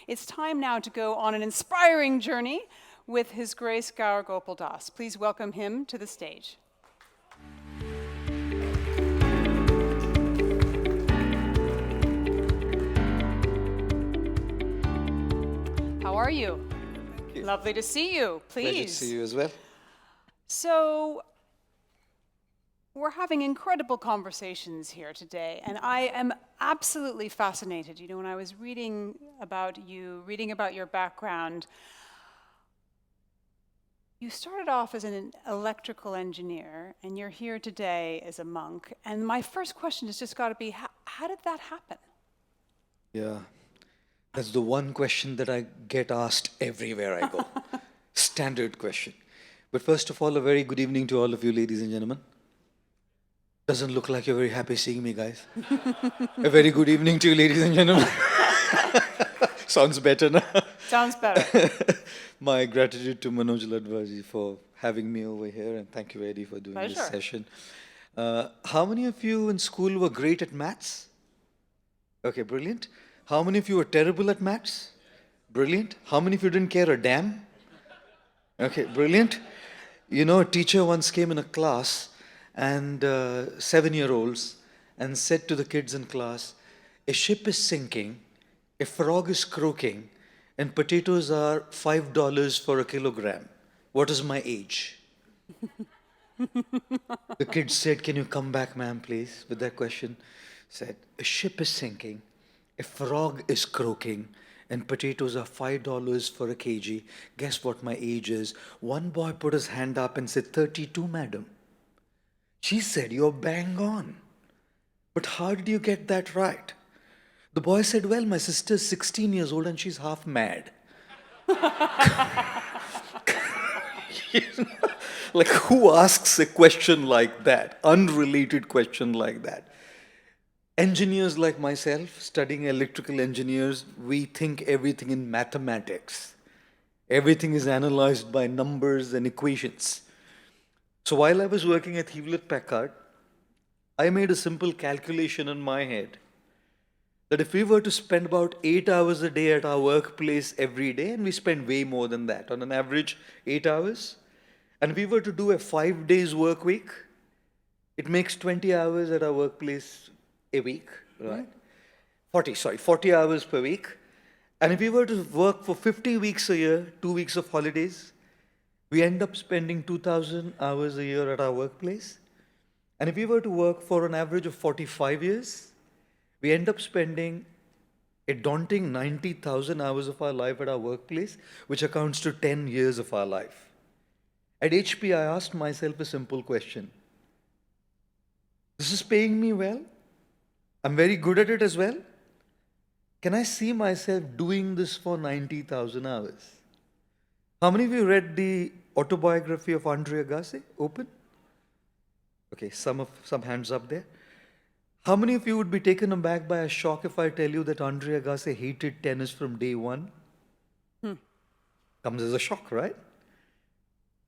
It's time now to go on an inspiring journey with His Grace Gaur Gopal. Please welcome him to the stage. How are you? Thank you. Lovely to see you. Please. Pleasure to see you as well. So, we're having incredible conversations here today, and I am absolutely fascinated. You know, when I was reading about you, reading about your background, you started off as an electrical engineer, and you're here today as a monk. And my first question has just got to be, how did that happen? Yeah, that's the one question that I get asked everywhere I go. Standard question. But first of all, a very good evening to all of you, ladies and gentlemen. Doesn't look like you're very happy seeing me, guys. A very good evening to you, ladies and gentlemen. Sounds better now. Sounds better. My gratitude to Manoj Ladwaji for having me over here, and thank you, Eddie, for doing Pleasure. this session. How many of you in school were great at maths? Okay, brilliant. How many of you were terrible at maths? Brilliant. How many of you didn't care a damn? Okay, brilliant. You know, a teacher once came in a class and 7-year-olds and said to the kids in class, a ship is sinking, a frog is croaking, and potatoes are $5 for a kilogram. What is my age? The kids said, can you come back, ma'am, please, with that question? Said, a ship is sinking, a frog is croaking, and potatoes are $5 for a kg. Guess what my age is? One boy put his hand up and said, 32, madam. She said, you're bang on. But how did you get that right? The boy said, well, my sister's 16 years old and she's half mad. You know, like, who asks a question like that? Unrelated question like that. Engineers like myself, studying electrical engineers, we think everything in mathematics. Everything is analyzed by numbers and equations. So while I was working at Hewlett Packard, I made a simple calculation in my head that if we were to spend about 8 hours a day at our workplace every day, and we spend way more than that, on an average 8 hours, and we were to do a 5 days work week, it makes 20 hours at our workplace a week, right? 40 hours per week. And if we were to work for 50 weeks a year, 2 weeks of holidays, we end up spending 2,000 hours a year at our workplace. And if we were to work for an average of 45 years, we end up spending a daunting 90,000 hours of our life at our workplace, which accounts to 10 years of our life. At HP, I asked myself a simple question. This is paying me well? I'm very good at it as well? Can I see myself doing this for 90,000 hours? How many of you read the autobiography of Andre Agassi? Open? Okay, some hands up there. How many of you would be taken aback by a shock if I tell you that Andre Agassi hated tennis from day one? Comes as a shock, right?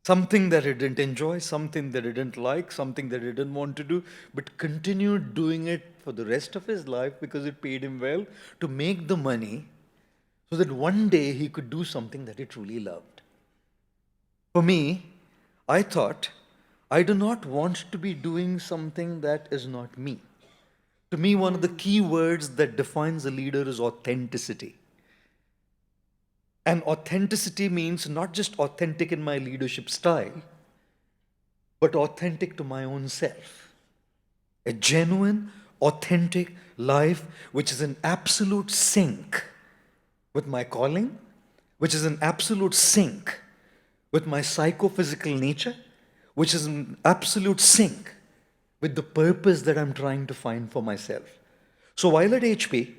Something that he didn't enjoy, something that he didn't like, something that he didn't want to do, but continued doing it for the rest of his life because it paid him well to make the money so that one day he could do something that he truly loved. For me, I thought, I do not want to be doing something that is not me. To me, one of the key words that defines a leader is authenticity. And authenticity means not just authentic in my leadership style, but authentic to my own self. A genuine, authentic life which is in absolute sync with my calling, which is in absolute sync with my psychophysical nature, which is in absolute sync with the purpose that I'm trying to find for myself. So while at HP,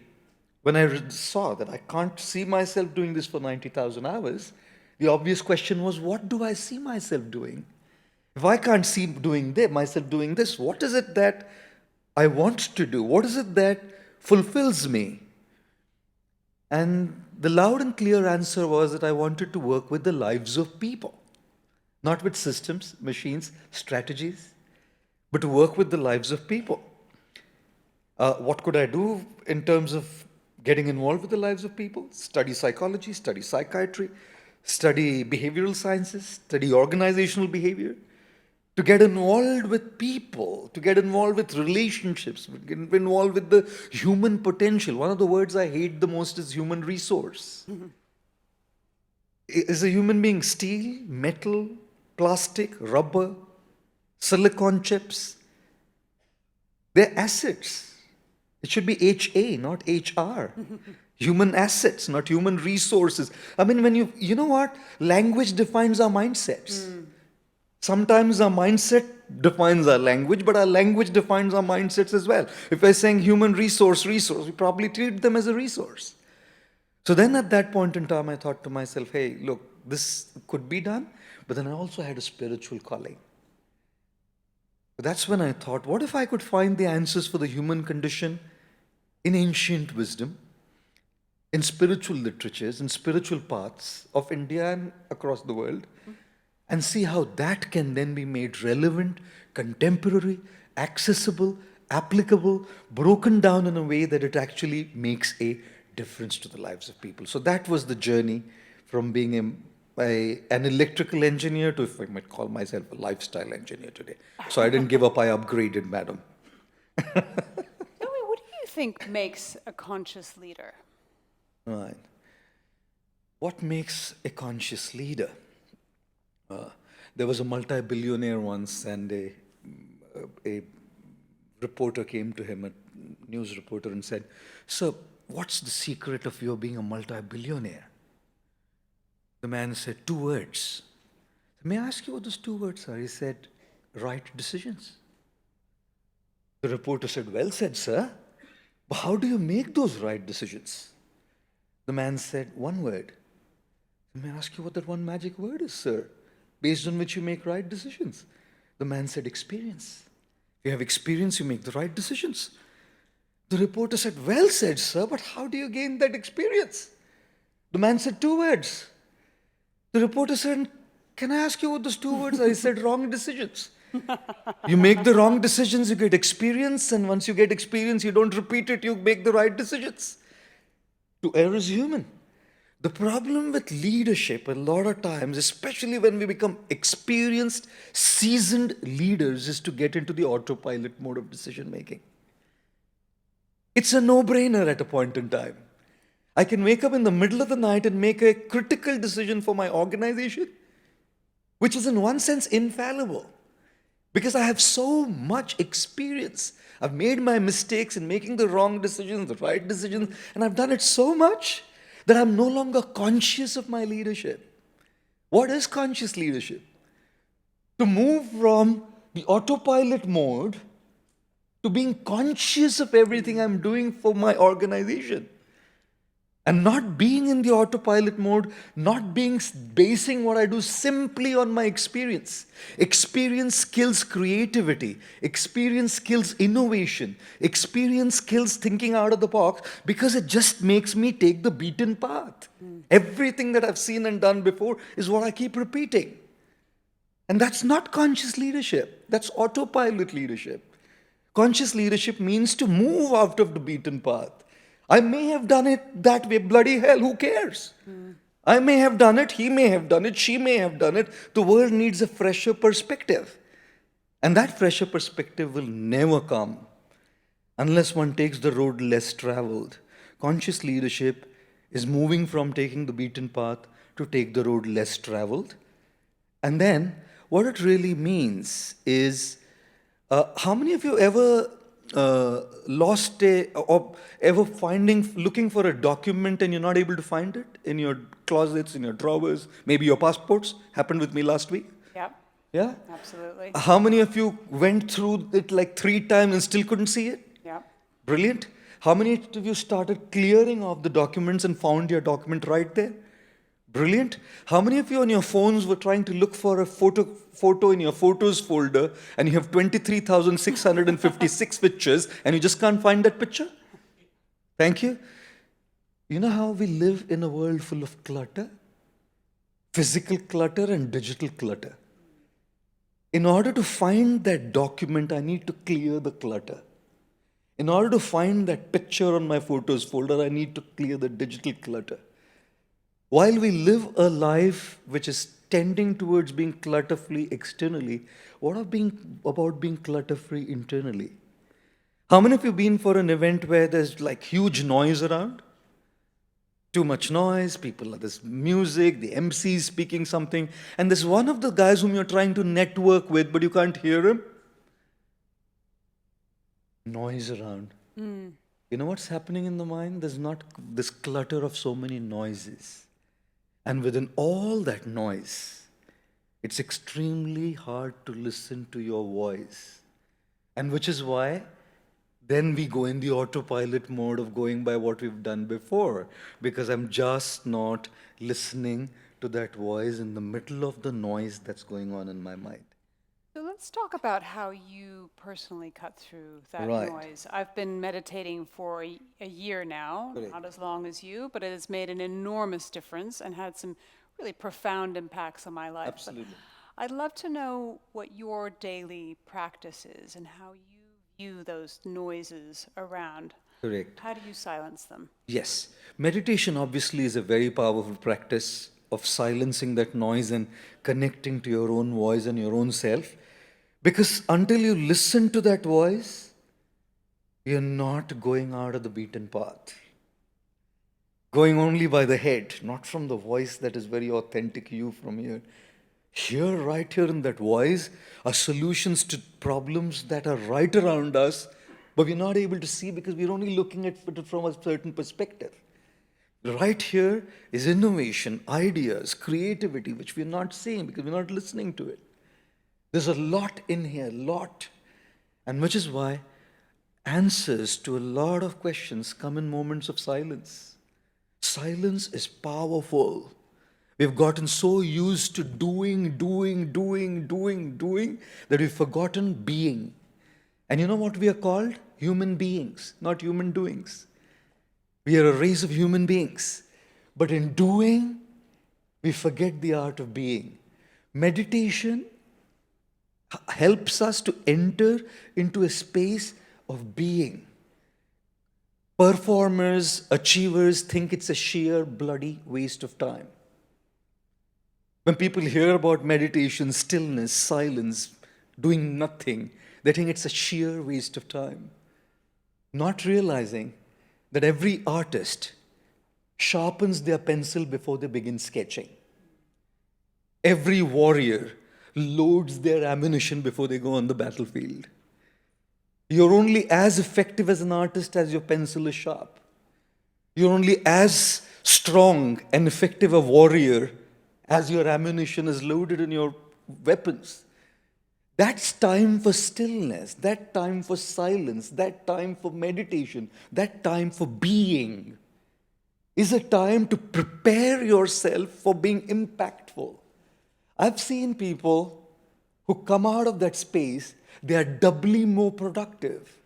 when I saw that I can't see myself doing this for 90,000 hours, the obvious question was, what do I see myself doing? If I can't see myself doing this, what is it that I want to do? What is it that fulfills me? And the loud and clear answer was that I wanted to work with the lives of people, not with systems, machines, strategies, but to work with the lives of people. What could I do in terms of getting involved with the lives of people, study psychology, study psychiatry, study behavioral sciences, study organizational behavior, to get involved with people, to get involved with relationships, to get involved with the human potential. One of the words I hate the most is human resource. Is a human being steel, metal, plastic, rubber, silicon chips? They're assets. It should be HA, not HR. Human assets, not human resources. I mean, when you know what? Language defines our mindsets. Sometimes our mindset defines our language, but our language defines our mindsets as well. If we're saying human resource, we probably treat them as a resource. So then at that point in time, I thought to myself, hey, look, this could be done, but then I also had a spiritual calling. That's when I thought, what if I could find the answers for the human condition in ancient wisdom, in spiritual literatures, in spiritual paths of India and across the world, and see how that can then be made relevant, contemporary, accessible, applicable, broken down in a way that it actually makes a difference to the lives of people. So that was the journey from being an electrical engineer to, if I might call myself, a lifestyle engineer today. So I didn't give up, I upgraded, madam. Joey, what do you think makes a conscious leader? Right. What makes a conscious leader? There was a multi-billionaire once, and a reporter came to him, a news reporter, and said, "Sir, what's the secret of your being a multi-billionaire?" The man said, "2 words." "May I ask you what those 2 words are?" He said, "Right decisions." The reporter said, "Well said, sir. But how do you make those right decisions?" The man said, "1 word." "May I ask you what that one magic word is, sir, based on which you make right decisions?" The man said, "Experience. If you have experience, you make the right decisions." The reporter said, "Well said, sir, but how do you gain that experience?" The man said, "2 words." The reporter said, "Can I ask you what those 2 words are?" He said, "Wrong decisions." You make the wrong decisions, you get experience, and once you get experience, you don't repeat it, you make the right decisions. To err is human. The problem with leadership, a lot of times, especially when we become experienced, seasoned leaders, is to get into the autopilot mode of decision making. It's a no-brainer at a point in time. I can wake up in the middle of the night and make a critical decision for my organization, which is in one sense infallible, because I have so much experience. I've made my mistakes in making the wrong decisions, the right decisions, and I've done it so much that I'm no longer conscious of my leadership. What is conscious leadership? To move from the autopilot mode to being conscious of everything I'm doing for my organization. And not being in the autopilot mode, not basing what I do simply on my experience. Experience kills creativity. Experience kills innovation. Experience kills thinking out of the box because it just makes me take the beaten path. Everything that I've seen and done before is what I keep repeating. And that's not conscious leadership. That's autopilot leadership. Conscious leadership means to move out of the beaten path. I may have done it that way, bloody hell, who cares? I may have done it, he may have done it, she may have done it. The world needs a fresher perspective. And that fresher perspective will never come unless one takes the road less traveled. Conscious leadership is moving from taking the beaten path to take the road less traveled. And then what it really means is, how many of you ever lost or ever looking for a document and you're not able to find it in your closets, in your drawers, maybe your passports? Happened with me last week. Yep. Yeah? Absolutely. How many of you went through it like 3 times and still couldn't see it? Yep. Brilliant. How many of you started clearing off the documents and found your document right there? Brilliant. How many of you on your phones were trying to look for a photo in your photos folder and you have 23,656 pictures and you just can't find that picture? Thank you. You know how we live in a world full of clutter? Physical clutter and digital clutter. In order to find that document, I need to clear the clutter. In order to find that picture on my photos folder, I need to clear the digital clutter. While we live a life which is tending towards being clutter-free externally, about being clutter-free internally? How many of you been for an event where there's like huge noise around? Too much noise, there's music, the MC is speaking something, and there's one of the guys whom you're trying to network with, but you can't hear him. Noise around. You know what's happening in the mind? There's not this clutter of so many noises. And within all that noise, it's extremely hard to listen to your voice. And which is why then we go in the autopilot mode of going by what we've done before, because I'm just not listening to that voice in the middle of the noise that's going on in my mind. So let's talk about how you personally cut through that Right. noise. I've been meditating for a year now, Correct. not as long as you, but it has made an enormous difference and had some really profound impacts on my life. But Absolutely. I'd love to know what your daily practice is and how you view those noises around. Correct. How do you silence them? Yes. Meditation obviously is a very powerful practice of silencing that noise and connecting to your own voice and your own self. Because until you listen to that voice, you're not going out of the beaten path. Going only by the head, not from the voice that is very authentic you from here. Here, right here in that voice, are solutions to problems that are right around us, but we're not able to see because we're only looking at it from a certain perspective. Right here is innovation, ideas, creativity, which we're not seeing because we're not listening to it. There's a lot in here, lot. And which is why answers to a lot of questions come in moments of silence. Silence is powerful. We've gotten so used to doing that we've forgotten being. And you know what we are called? Human beings, not human doings. We are a race of human beings. But in doing, we forget the art of being. Meditation helps us to enter into a space of being. Performers, achievers think it's a sheer bloody waste of time. When people hear about meditation, stillness, silence, doing nothing, they think it's a sheer waste of time. Not realizing that every artist sharpens their pencil before they begin sketching. Every warrior loads their ammunition before they go on the battlefield. You're only as effective as an artist as your pencil is sharp. You're only as strong and effective a warrior as your ammunition is loaded in your weapons. That's time for stillness, that time for silence, that time for meditation, that time for being is a time to prepare yourself for being impactful. I've seen people who come out of that space, they are doubly more productive.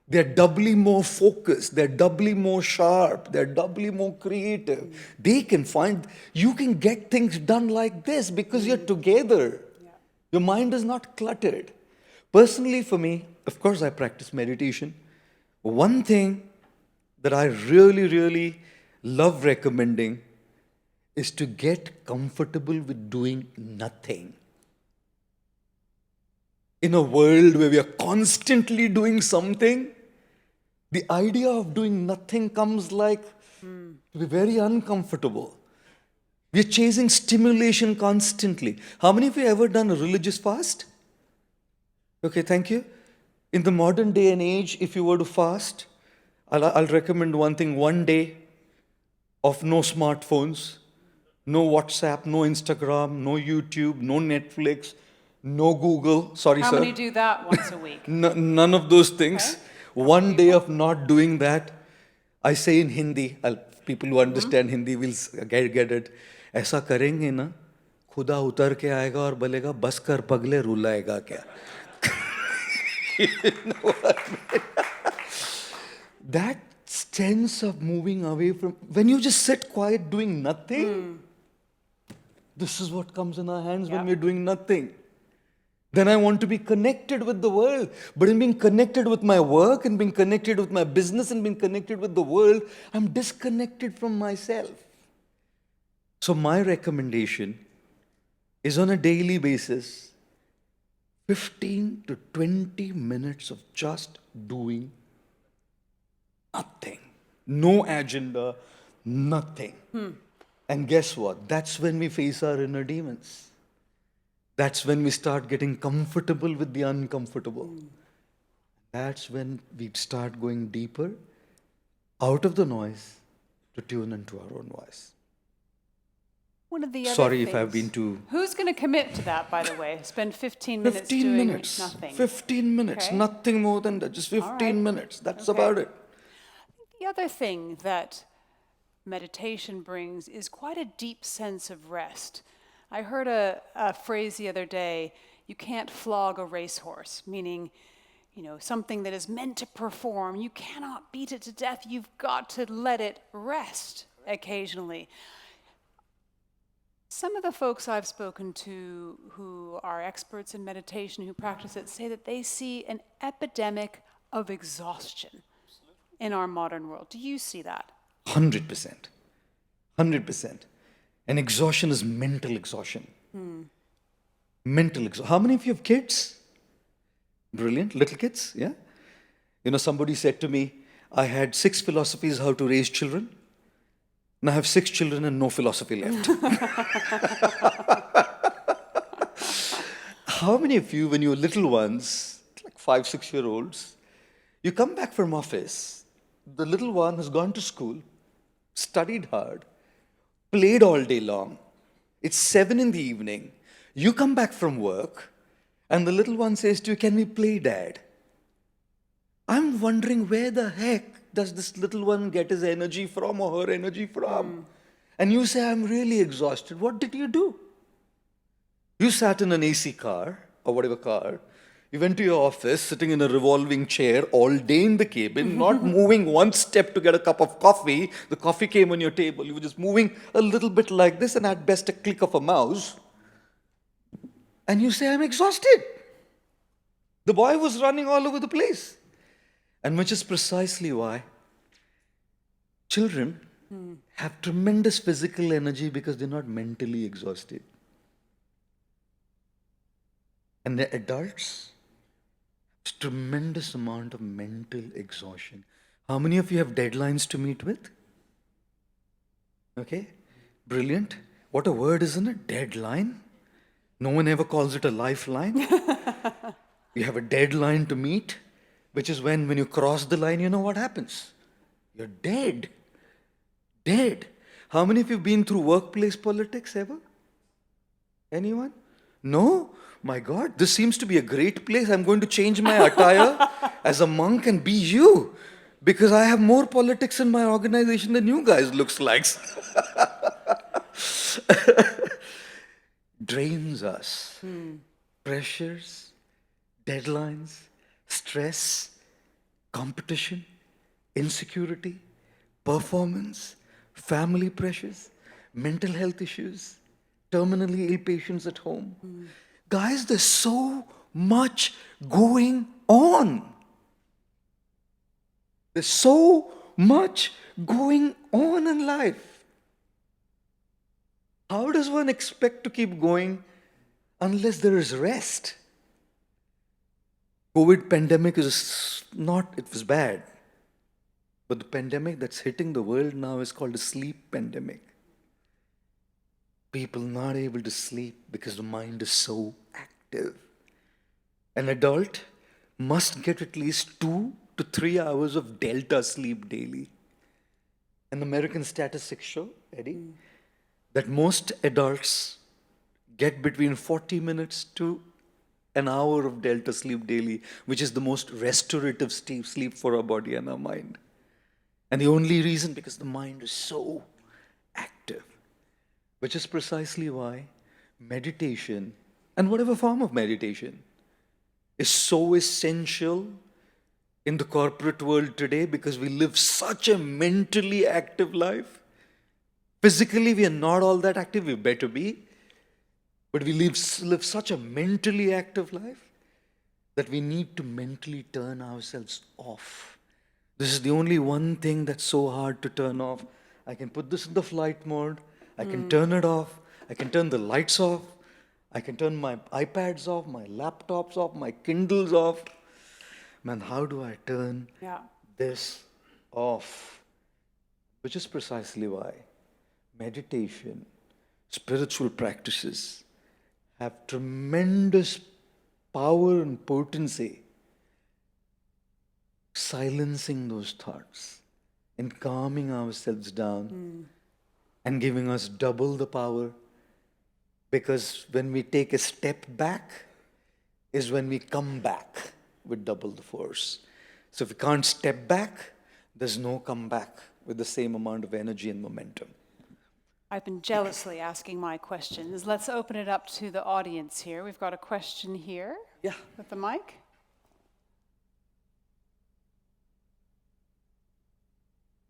They're doubly more focused. They're doubly more sharp. They're doubly more creative. They can find, you can get things done like this because you're together. Yeah. Your mind is not cluttered. Personally, for me, of course, I practice meditation. One thing that I really love recommending is to get comfortable with doing nothing. In a world where we are constantly doing something, the idea of doing nothing comes like to be very uncomfortable. We're chasing stimulation constantly. How many of you ever done a religious fast? Okay, thank you. In the modern day and age, if you were to fast, I'll recommend one thing, one day of no smartphones, no WhatsApp, no Instagram, no YouTube, no Netflix, no Google. Sorry, How sir. many do that once a week? None of those things. Okay. One day of not doing that, I say in Hindi, people who understand Hindi will get it. ऐसा करेंगे ना, खुदा उतर के आएगा और बोलेगा बस कर पगले रुलाएगा क्या? You know what I mean? That sense of moving away from, when you just sit quiet doing nothing, this is what comes in our hands when Yeah. we're doing nothing. Then I want to be connected with the world. But in being connected with my work and being connected with my business and being connected with the world, I'm disconnected from myself. So my recommendation is on a daily basis, 15 to 20 minutes of just doing nothing. No agenda, nothing. And guess what? That's when we face our inner demons. That's when we start getting comfortable with the uncomfortable. That's when we start going deeper, out of the noise, to tune into our own voice. One of the other Sorry things, if I've been too... Who's going to commit to that, by the way? Spend 15 minutes 15 doing minutes. nothing. 15 minutes. Okay. Nothing more than that. Just 15 right. minutes. That's Okay. about it. The other thing that meditation brings is quite a deep sense of rest. I heard a phrase the other day, you can't flog a racehorse, meaning, something that is meant to perform. You cannot beat it to death. You've got to let it rest occasionally. Some of the folks I've spoken to who are experts in meditation, who practice it, say that they see an epidemic of exhaustion in our modern world. Do you see that? 100%. 100%. And exhaustion is mental exhaustion. Mental exhaustion. How many of you have kids? Brilliant. Little kids, yeah? Somebody said to me, I had 6 philosophies how to raise children. Now I have 6 children and no philosophy left. How many of you, when you were little ones, like 5, 6-year-olds, you come back from office, the little one has gone to school, studied hard, played all day long. It's 7 in the evening. You come back from work, and the little one says to you, can we play, Dad? I'm wondering where the heck does this little one get his energy from or her energy from? And you say, I'm really exhausted. What did you do? You sat in an AC car, or whatever car. You went to your office, sitting in a revolving chair all day in the cabin, not moving one step to get a cup of coffee. The coffee came on your table. You were just moving a little bit like this, and at best a click of a mouse. And you say, I'm exhausted. The boy was running all over the place. And which is precisely why children have tremendous physical energy because they're not mentally exhausted. And the adults, tremendous amount of mental exhaustion. How many of you have deadlines to meet with? Okay, brilliant. What a word, isn't it? Deadline. No one ever calls it a lifeline. You have a deadline to meet, which is when you cross the line, you know what happens? You're dead. Dead. How many of you have been through workplace politics ever? Anyone? No? My God, this seems to be a great place. I'm going to change my attire as a monk and be you. Because I have more politics in my organization than you guys, looks like. Drains us. Pressures, deadlines, stress, competition, insecurity, performance, family pressures, mental health issues, terminally ill patients at home. Guys, there's so much going on. There's so much going on in life. How does one expect to keep going unless there is rest? COVID pandemic is not, it was bad. But the pandemic that's hitting the world now is called a sleep pandemic. People not able to sleep because the mind is so active. An adult must get at least 2 to 3 hours of delta sleep daily. And American statistics show, Eddie, that most adults get between 40 minutes to an hour of delta sleep daily, which is the most restorative sleep for our body and our mind. And the only reason, because the mind is so active. Which is precisely why meditation, and whatever form of meditation, is so essential in the corporate world today, because we live such a mentally active life. Physically, we are not all that active. We better be. But we live such a mentally active life that we need to mentally turn ourselves off. This is the only one thing that's so hard to turn off. I can put this in the flight mode, I can turn it off, I can turn the lights off, I can turn my iPads off, my laptops off, my Kindles off. Man, how do I turn Yeah. this off? Which is precisely why meditation, spiritual practices have tremendous power and potency, silencing those thoughts and calming ourselves down and giving us double the power. Because when we take a step back, is when we come back with double the force. So if we can't step back, there's no comeback with the same amount of energy and momentum. I've been jealously asking my questions. Let's open it up to the audience here. We've got a question here. Yeah. With the mic.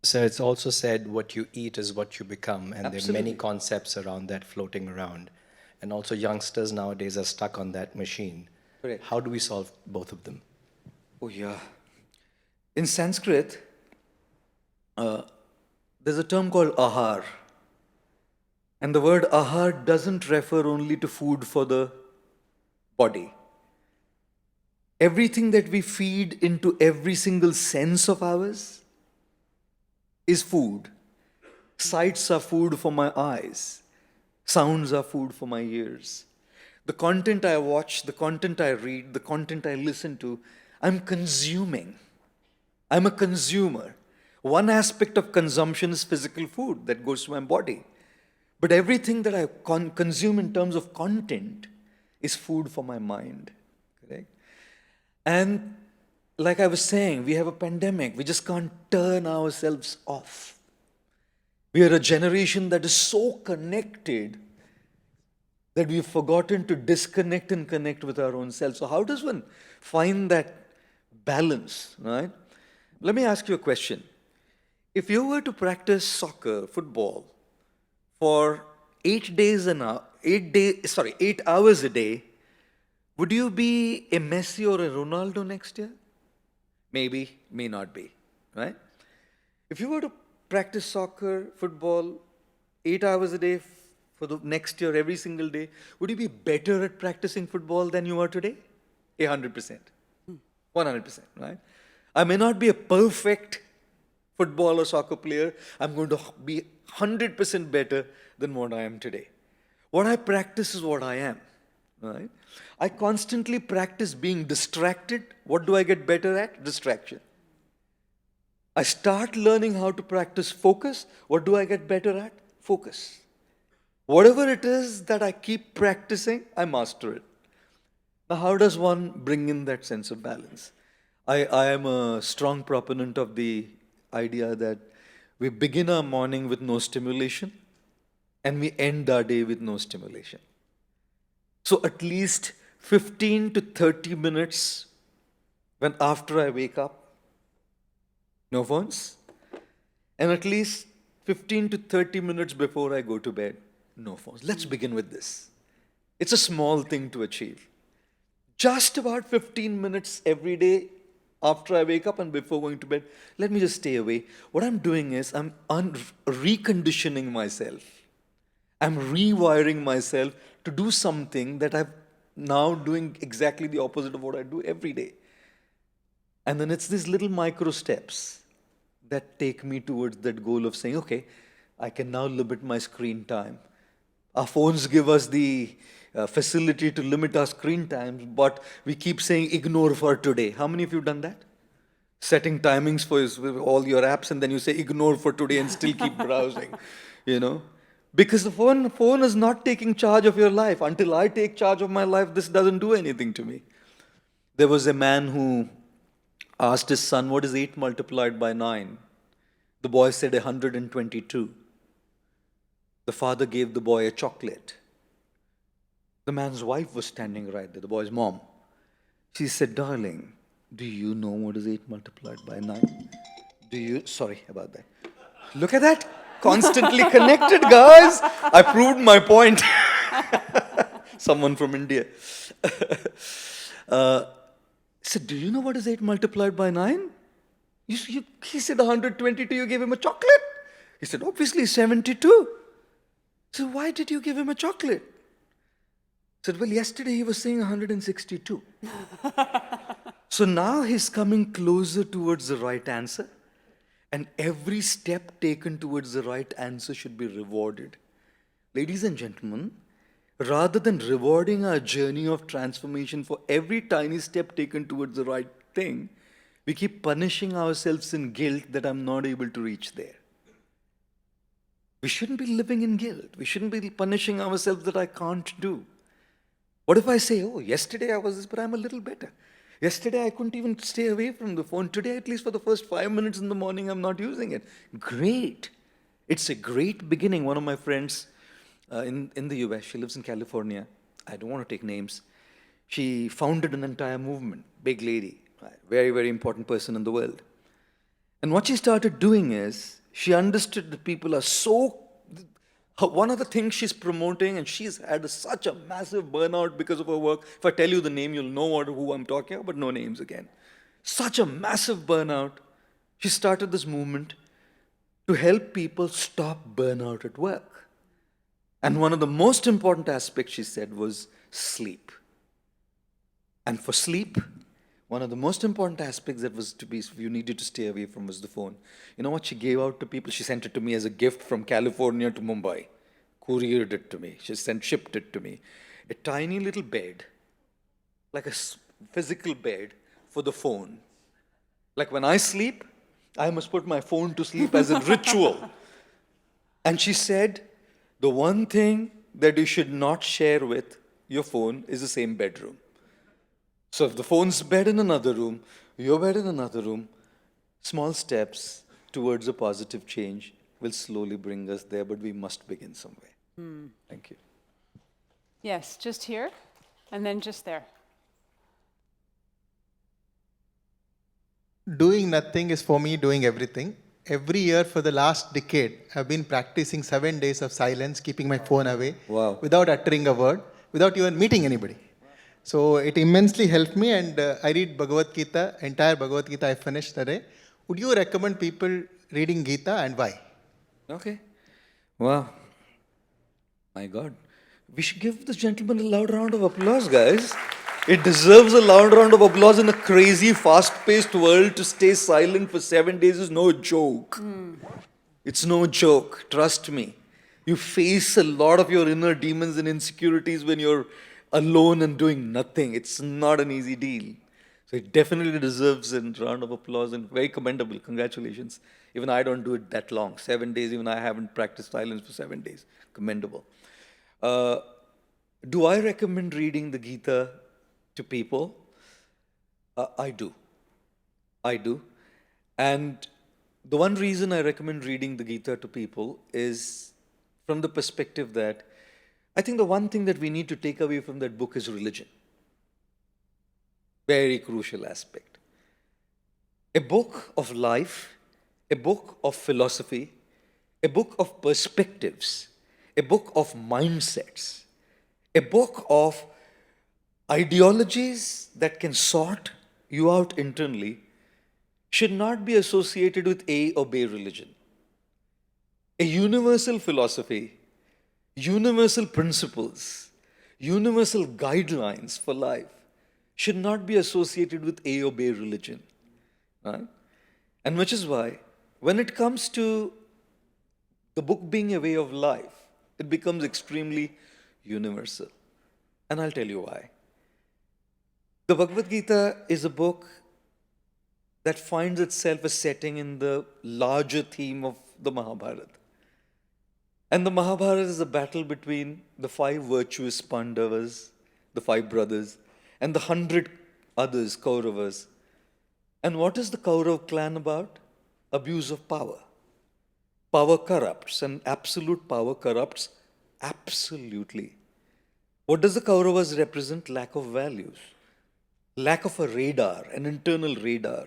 So it's also said what you eat is what you become, and there are Absolutely. many concepts around that floating around. And also youngsters nowadays are stuck on that machine. Correct. How do we solve both of them? Oh, yeah. In Sanskrit, there's a term called ahar. And the word ahar doesn't refer only to food for the body. Everything that we feed into every single sense of ours is food. Sights are food for my eyes. Sounds are food for my ears. The content I watch, the content I read, the content I listen to, I'm consuming. I'm a consumer. One aspect of consumption is physical food that goes to my body. But everything that I consume in terms of content is food for my mind. Correct? And like I was saying, we have a pandemic. We just can't turn ourselves off. We are a generation that is so connected that we've forgotten to disconnect and connect with our own self. So how does one find that balance, right? Let me ask you a question. If you were to practice soccer, football, for 8 hours a day, would you be a Messi or a Ronaldo next year? Maybe, may not be, right? If you were to practice soccer, football, 8 hours a day for the next year, every single day, would you be better at practicing football than you are today? 100%. 100%, right? I may not be a perfect football or soccer player. I'm going to be 100% better than what I am today. What I practice is what I am, right? I constantly practice being distracted. What do I get better at? Distraction. I start learning how to practice focus. What do I get better at? Focus. Whatever it is that I keep practicing, I master it. Now, how does one bring in that sense of balance? I am a strong proponent of the idea that we begin our morning with no stimulation and we end our day with no stimulation. So at least 15 to 30 minutes when after I wake up, no phones. And at least 15 to 30 minutes before I go to bed, no phones. Let's begin with this. It's a small thing to achieve. Just about 15 minutes every day after I wake up and before going to bed, let me just stay away. What I'm doing is I'm reconditioning myself. I'm rewiring myself to do something that I'm now doing exactly the opposite of what I do every day. And then it's these little micro steps that take me towards that goal of saying, okay, I can now limit my screen time. Our phones give us the facility to limit our screen times, but we keep saying ignore for today. How many of you have done that? Setting timings for all your apps and then you say ignore for today and still keep browsing, you know? Because the phone is not taking charge of your life. Until I take charge of my life, this doesn't do anything to me. There was a man who asked his son, what is 8 multiplied by 9? The boy said 122. The father gave the boy a chocolate. The man's wife was standing right there, the boy's mom. She said, darling, do you know what is 8 multiplied by 9? Sorry about that. Look at that. Constantly connected, guys. I proved my point. Someone from India. uh, he said, do you know what is 8 multiplied by 9? He said 122, you gave him a chocolate. He said, obviously 72. So why did you give him a chocolate? I said, well, yesterday he was saying 162. So now he's coming closer towards the right answer. And every step taken towards the right answer should be rewarded. Ladies and gentlemen, rather than rewarding our journey of transformation for every tiny step taken towards the right thing, we keep punishing ourselves in guilt that I'm not able to reach there. We shouldn't be living in guilt. We shouldn't be punishing ourselves that I can't do. What if I say, oh, yesterday I was this, but I'm a little better. Yesterday I couldn't even stay away from the phone. Today, at least for the first 5 minutes in the morning, I'm not using it. Great. It's a great beginning. One of my friends in the US, she lives in California. I don't want to take names. She founded an entire movement, big lady, very, very important person in the world. And what she started doing is, she understood that people are so... One of the things she's promoting, and she's had such a massive burnout because of her work. If I tell you the name, you'll know who I'm talking about, but no names again. Such a massive burnout. She started this movement to help people stop burnout at work. And one of the most important aspects, she said, was sleep. And for sleep, one of the most important aspects that was to be, you needed to stay away from was the phone. You know what she gave out to people? She sent it to me as a gift from California to Mumbai. Couriered it to me. She shipped it to me. A tiny little bed, like a physical bed for the phone. Like when I sleep, I must put my phone to sleep as a ritual. And she said, the one thing that you should not share with your phone is the same bedroom. So if the phone's bed in another room, your bed in another room, small steps towards a positive change will slowly bring us there, but we must begin somewhere. Thank you. Yes, just here, and then just there. Doing nothing is for me doing everything. Every year for the last decade, I've been practicing 7 days of silence, keeping my phone away, Wow. without uttering a word, without even meeting anybody. So it immensely helped me, and I read Bhagavad Gita, entire Bhagavad Gita I finished today. Would you recommend people reading Gita, and why? Okay. Wow. My God. We should give this gentleman a loud round of applause, guys. It deserves a loud round of applause. In a crazy, fast-paced world, to stay silent for 7 days is no joke. It's no joke. Trust me. You face a lot of your inner demons and insecurities when you're alone and doing nothing. It's not an easy deal. So it definitely deserves a round of applause and very commendable. Congratulations. Even I don't do it that long. 7 days, even I haven't practiced silence for 7 days. Commendable. Do I recommend reading the Gita to people? I do. I do. And the one reason I recommend reading the Gita to people is from the perspective that I think the one thing that we need to take away from that book is religion. Very crucial aspect. A book of life, a book of philosophy, a book of perspectives, a book of mindsets, a book of ideologies that can sort you out internally should not be associated with A or B religion. A universal philosophy, universal principles, universal guidelines for life should not be associated with A or B religion. Right? And which is why, when it comes to the book being a way of life, it becomes extremely universal. And I'll tell you why. The Bhagavad Gita is a book that finds itself a setting in the larger theme of the Mahabharata. And the Mahabharata is a battle between the 5 virtuous Pandavas, the 5 brothers, and the 100 others, Kauravas. And what is the Kaurav clan about? Abuse of power. Power corrupts, and absolute power corrupts absolutely. What does the Kauravas represent? Lack of values. Lack of a radar, an internal radar.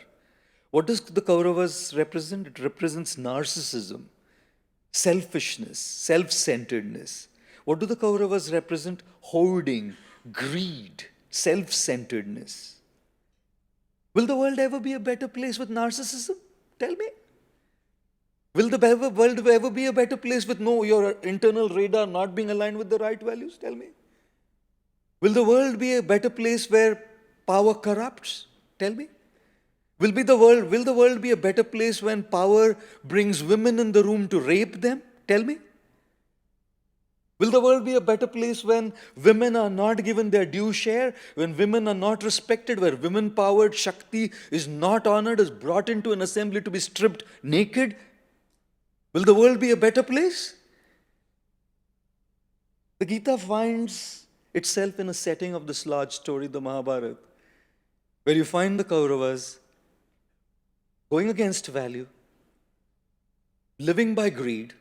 What does the Kauravas represent? It represents narcissism, selfishness, self-centeredness. What do the Kauravas represent? Hoarding, greed, self-centeredness. Will the world ever be a better place with narcissism? Tell me. Will the world ever be a better place with your internal radar not being aligned with the right values? Tell me. Will the world be a better place where power corrupts? Tell me. Will the world be a better place when power brings women in the room to rape them? Tell me. Will the world be a better place when women are not given their due share, when women are not respected, where women-powered Shakti is not honored, is brought into an assembly to be stripped naked? Will the world be a better place? The Gita finds itself in a setting of this large story, the Mahabharata, where you find the Kauravas going against value, living by greed,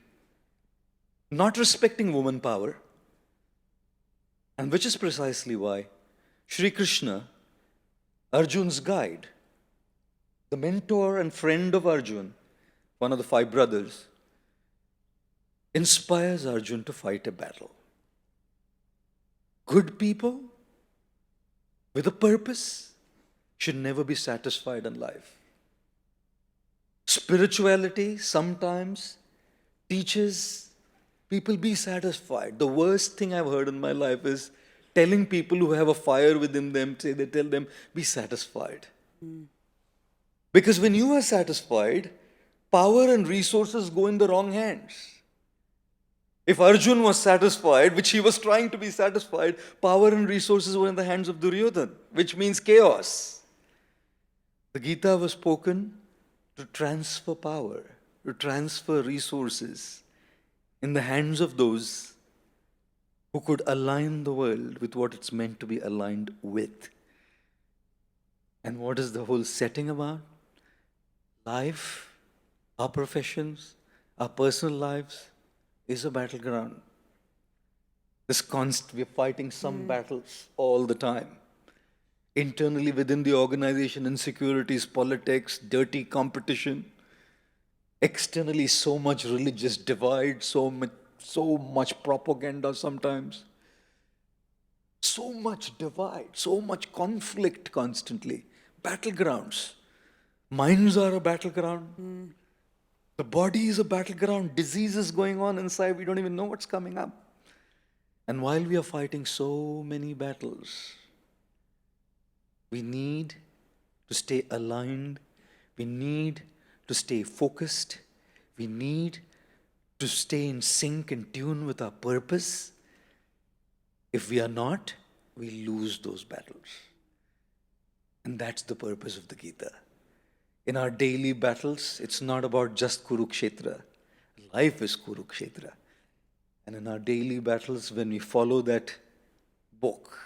not respecting woman power, and which is precisely why Shri Krishna, Arjun's guide, the mentor and friend of Arjun, one of the 5 brothers, inspires Arjun to fight a battle. Good people with a purpose should never be satisfied in life. Spirituality sometimes teaches people be satisfied. The worst thing I've heard in my life is telling people who have a fire within them, they tell them, be satisfied. Because when you are satisfied, power and resources go in the wrong hands. If Arjun was satisfied, which he was trying to be satisfied, power and resources were in the hands of Duryodhana, which means chaos. The Gita was spoken to transfer power, to transfer resources in the hands of those who could align the world with what it's meant to be aligned with. And what is the whole setting about? Life, our professions, our personal lives is a battleground. We're fighting some battles all the time. Internally within the organization, insecurities, politics, dirty competition. Externally, so much religious divide, so much propaganda sometimes. So much divide, so much conflict constantly. Battlegrounds. Minds are a battleground. The body is a battleground. Diseases going on inside. We don't even know what's coming up. And while we are fighting so many battles, we need to stay aligned. We need to stay focused. We need to stay in sync and tune with our purpose. If we are not, we lose those battles. And that's the purpose of the Gita. In our daily battles, it's not about just Kurukshetra. Life is Kurukshetra. And in our daily battles, when we follow that book,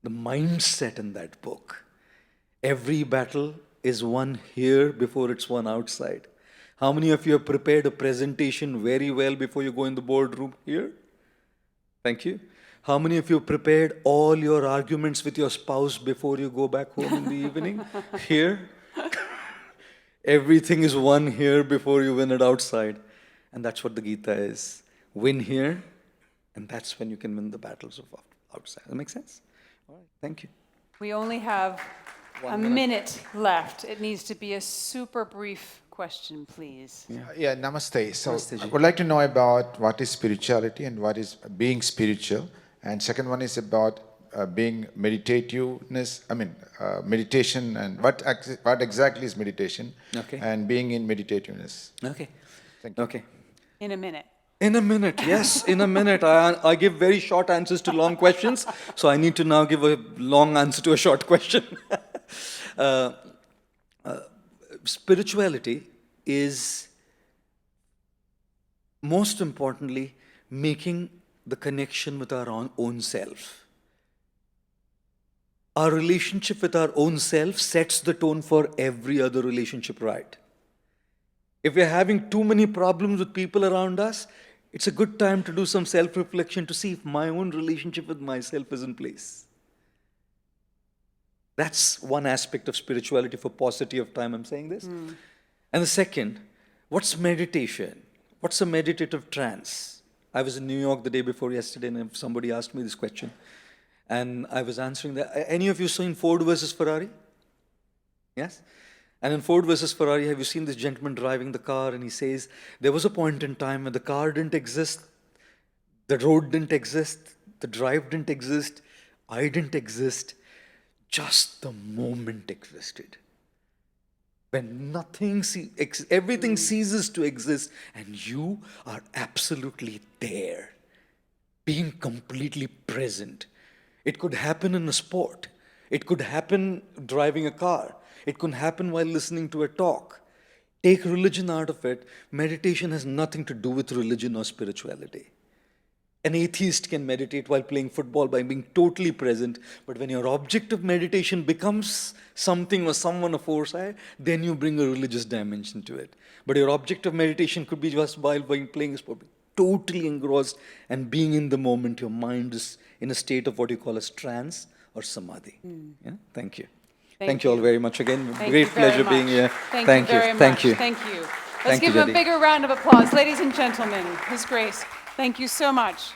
the mindset in that book, every battle is won here before it's won outside. How many of you have prepared a presentation very well before you go in the boardroom here? Thank you. How many of you prepared all your arguments with your spouse before you go back home in the evening? Here. Everything is won here before you win it outside. And that's what the Gita is. Win here, and that's when you can win the battles of outside. Does that make sense? All right, thank you. We only have a minute left. It needs to be a super brief question, please. Yeah, namaste. So Namaste ji. I would like to know about what is spirituality and what is being spiritual. And second one is about being meditativeness, meditation, and what exactly is meditation, Okay. and being in meditativeness. Okay. Thank you. Okay. In a minute. In a minute, yes, in a minute. I give very short answers to long questions, so I need to now give a long answer to a short question. Spirituality is, most importantly, making the connection with our own self. Our relationship with our own self sets the tone for every other relationship, right? If we're having too many problems with people around us, it's a good time to do some self-reflection to see if my own relationship with myself is in place. That's one aspect of spirituality. For paucity of time, I'm saying this. And the second, what's meditation? What's a meditative trance? I was in New York the day before yesterday, and somebody asked me this question, and I was answering that. Any of you seen Ford versus Ferrari? Yes? And in Ford versus Ferrari, have you seen this gentleman driving the car, and he says, there was a point in time when the car didn't exist, the road didn't exist, the drive didn't exist, I didn't exist, just the moment existed. When everything ceases to exist, and you are absolutely there, being completely present. It could happen in a sport. It could happen driving a car. It could happen while listening to a talk. Take religion out of it. Meditation has nothing to do with religion or spirituality. An atheist can meditate while playing football by being totally present, but when your object of meditation becomes something or someone of foresight, then you bring a religious dimension to it. But your object of meditation could be just while playing a sport, totally engrossed and being in the moment. Your mind is in a state of what you call as trance or samadhi. Yeah? Thank you. Thank you all very much again. Thank Great you very pleasure being much. here. Thank you very Thank much. you. Thank you. Let's Thank you, give him a Jyoti. bigger round of applause. Ladies and gentlemen, His Grace, thank you so much.